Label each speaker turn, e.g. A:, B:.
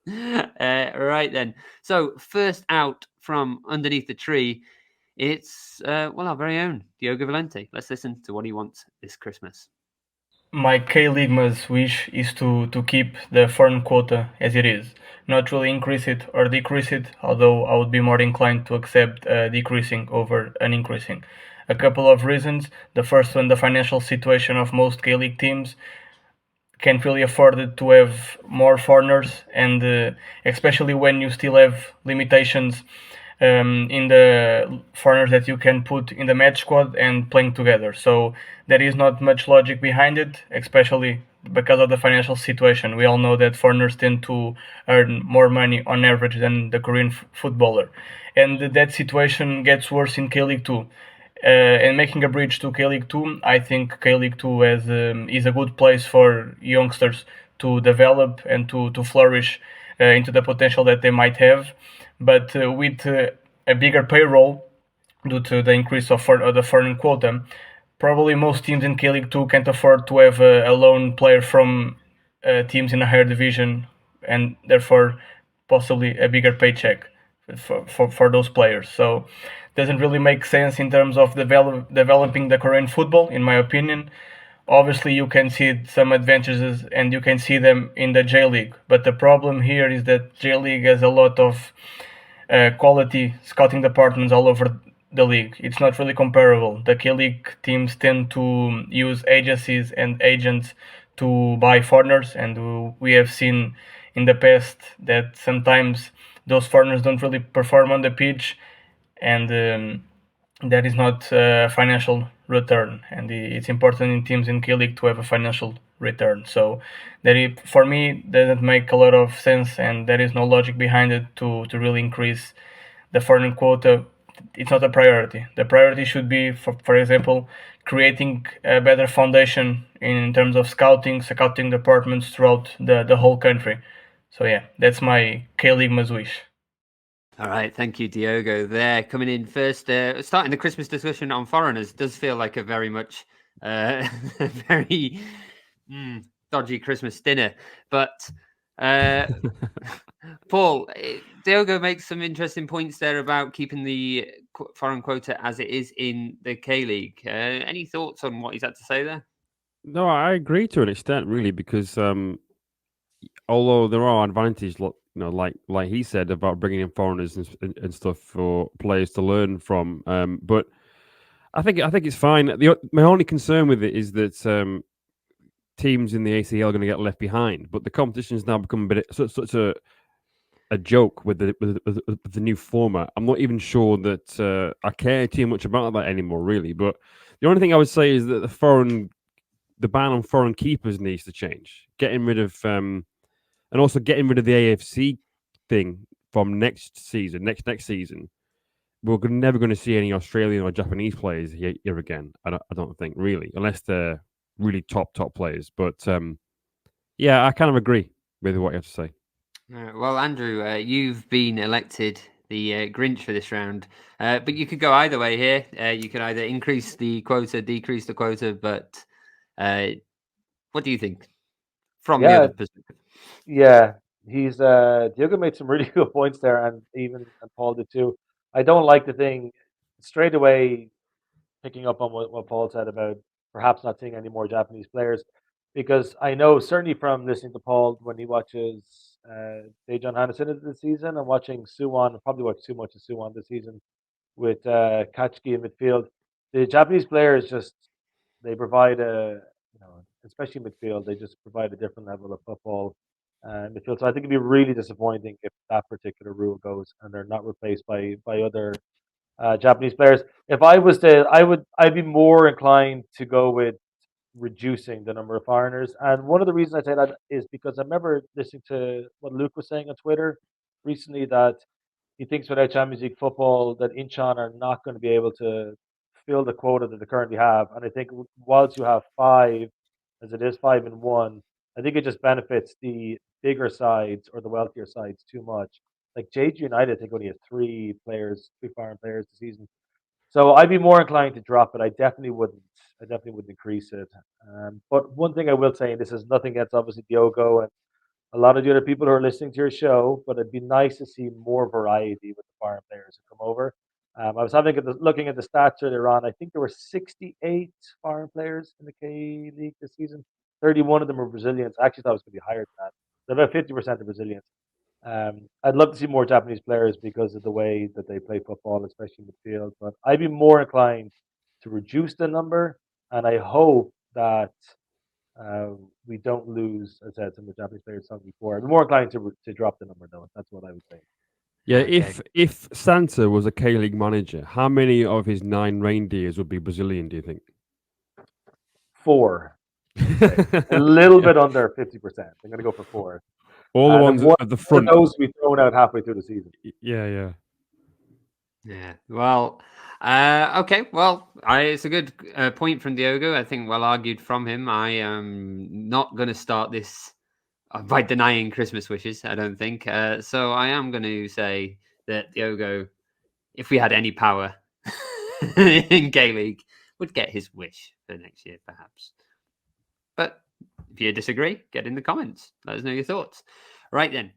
A: Right then. So first out from underneath the tree, it's our very own Diogo Valente. Let's listen to what he wants this Christmas.
B: My K-Ligma's wish is to keep the foreign quota as it is, not really increase it or decrease it, although I would be more inclined to accept decreasing over an increasing. A couple of reasons. The first one, the financial situation of most K-League teams can't really afford it to have more foreigners, and especially when you still have limitations in the foreigners that you can put in the match squad and playing together. So there is not much logic behind it, especially because of the financial situation. We all know that foreigners tend to earn more money on average than the Korean footballer, and that situation gets worse in K League 2. And making a bridge to K League 2, I think K League 2 is a good place for youngsters to develop and to flourish into the potential that they might have. But with a bigger payroll due to the increase of the foreign quota, probably most teams in K League 2 can't afford to have a lone player from teams in a higher division, and therefore possibly a bigger paycheck for those players. So doesn't really make sense in terms of developing the Korean football, in my opinion. Obviously, you can see some advantages and you can see them in the J League, but the problem here is that J League has a lot of quality scouting departments all over the league. It's not really comparable. The K League teams tend to use agencies and agents to buy foreigners, and we have seen in the past that sometimes those foreigners don't really perform on the pitch, and that is not a financial return. And it's important in teams in K League to have a financial return. So for me, doesn't make a lot of sense, and there is no logic behind it to really increase the foreign quota. It's not a priority. The priority should be, for example, creating a better foundation in terms of scouting departments throughout the whole country. So yeah, that's my K League wish.
A: All right, thank you, Diogo. There, coming in first, starting the Christmas discussion on foreigners does feel like a very much, very dodgy Christmas dinner. But uh, Paul, Diogo makes some interesting points there about keeping the foreign quota as it is in the K League. Any thoughts on what he's had to say there?
C: No, I agree to an extent, really, because although there are advantages, like he said about bringing in foreigners and stuff for players to learn from, but I think it's fine. My only concern with it is that teams in the ACL are going to get left behind, but the competition has now become a bit such a joke with the new format. I'm not even sure that I care too much about that anymore, really. But the only thing I would say is that the ban on foreign keepers needs to change. Getting rid of and also getting rid of the AFC thing from next season, next season. We're never going to see any Australian or Japanese players here again. I don't think really, unless they're really top players. But yeah, I kind of agree with what you have to say.
A: Well, Andrew, you've been elected the Grinch for this round, but you could go either way here. You could either increase the quota, decrease the quota, but what do you think from the
D: Yeah,
A: other perspective?
D: yeah. He's Diogo made some really good points there, and even and Paul did too. I don't like the thing straight away, picking up on what Paul said about perhaps not seeing any more Japanese players, because I know certainly from listening to Paul when he watches Daejeon Hanasin this season and watching Suwon, probably watched too much of Suwon this season with Katsuki in midfield. The Japanese players just they provide a especially midfield, they just provide a different level of football midfield. So I think it'd be really disappointing if that particular rule goes and they're not replaced by other Japanese players. If I was to, I'd be more inclined to go with reducing the number of foreigners. And one of the reasons I say that is because I remember listening to what Luke was saying on Twitter recently that he thinks without Champions League football that Incheon are not going to be able to fill the quota that they currently have. And I think whilst you have five, as it is 5-1, I think it just benefits the bigger sides or the wealthier sides too much. Like JG United, I think only has three foreign players this season. So I'd be more inclined to drop it. I definitely wouldn't. I definitely wouldn't increase it. But one thing I will say, and this is nothing against obviously Diogo and a lot of the other people who are listening to your show, but it'd be nice to see more variety with the foreign players who come over. I was looking at the stats earlier on. I think there were 68 foreign players in the K League this season. 31 of them were Brazilians. I actually thought it was going to be higher than that. So about 50% are Brazilians. I'd love to see more Japanese players because of the way that they play football, especially in the field. But I'd be more inclined to reduce the number, and I hope that we don't lose, as I said, some of the Japanese players some before. I'm more inclined to drop the number, though. That's what I would say.
C: Yeah,
A: Okay.
C: if Santa was a K League manager, how many of his 9 reindeers would be Brazilian? Do you think?
D: 4, a little bit under 50%. I'm going to go for 4.
C: All the
D: And
C: ones
D: one
C: at the
D: of
C: front.
D: those will be thrown out halfway through the season.
C: Yeah.
A: Yeah. Well, okay. Well, it's a good point from Diogo. I think well argued from him. I am not going to start this by denying Christmas wishes. I don't think. So I am going to say that Diogo, if we had any power in K League, would get his wish for next year, perhaps. But if you disagree, get in the comments. Let us know your thoughts. Right then.